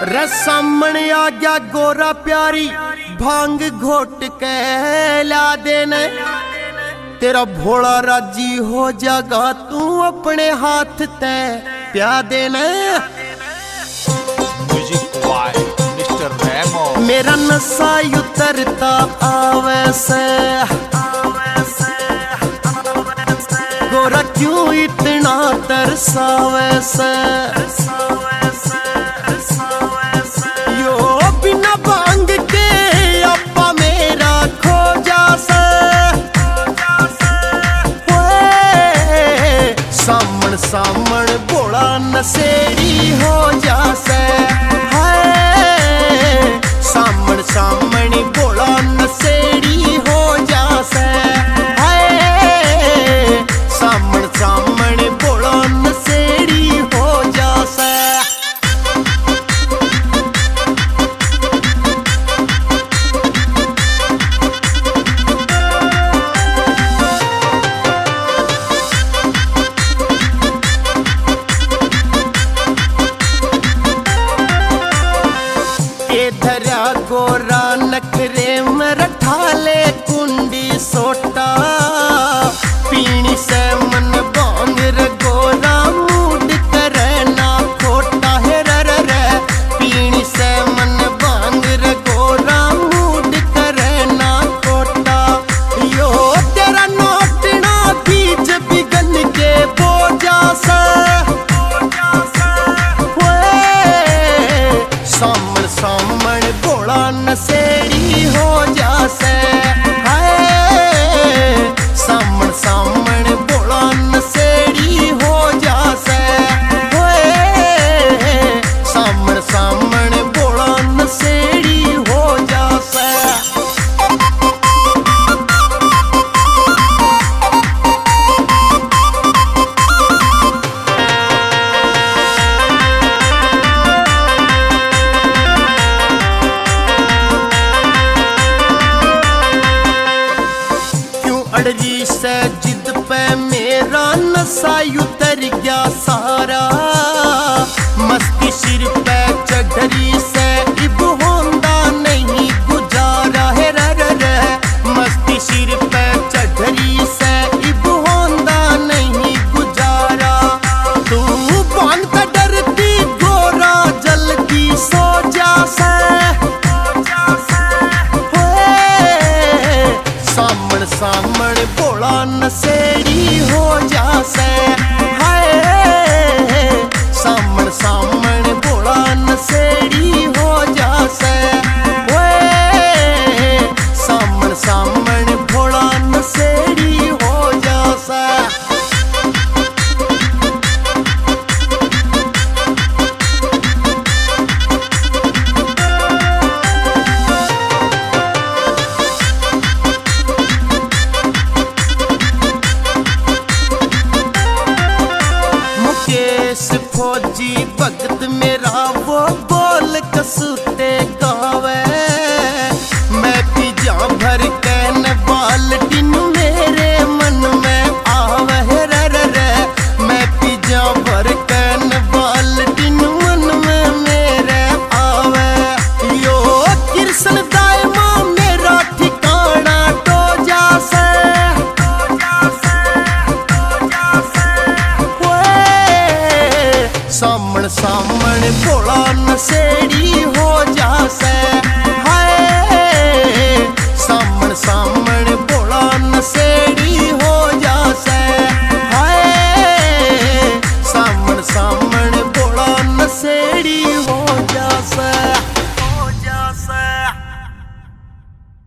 रसामण आ गया गोरा प्यारी भांग घोट के ला देने तेरा भोला राजी हो जागा तू अपने हाथ ते प्या देने। मिस्टर रेमो मेरा नशा उतरता आवे से गोरा क्यों इतना तरसावे से यो बिना भांग के अपा मेरा खो जा से सामण सामण बोला नशेड़ी हो जा से सामण सामण बोला नशेड़ी हो जा से सामण सामण बोला नशेड़ी हो जा से। धरा गोरा नखरे में रठाले कुंडी सोटा पीनी से मन बांग रे गोरा मूड करे ना खोटा है रे पीनी से मन बांग रे गोरा मूड करे ना खोटा यो तेरा नोटना बीच बिगन के बोझा से सामण सामण बोला नशेड़ी हो जा से सामण सामण बोला नशेड़ी हो जा से सामण सामण बोला नशेड़ी हो जा से। अड़जी से जिद पे मेरा नशा उतर गया सारा मस्ती सिर पे चढ़ी से इब होंदा नहीं गुजारा है रे मस्ती सिर पे चढ़ी से इब होंदा नहीं गुजारा तू बांध पे डरती गोरा जल्दी सो जा से सामण सामण बोला नशेड़ी हो जा से सामण सामण बोला नशेड़ी हो जा से सामण सामण बोला नशेड़ी हो जा से। फौजी भगत मेरा वो बोल कसूते गावे मैं पिजा भर के न बाल्टीन मेरे मन में आवे रे मैं पिजा भर के न बाल्टीन मन में मेरे आवे यो कृष्ण दायमा मेरा ठिकाना तो जा से सामण सामण बोला नशेड़ी हो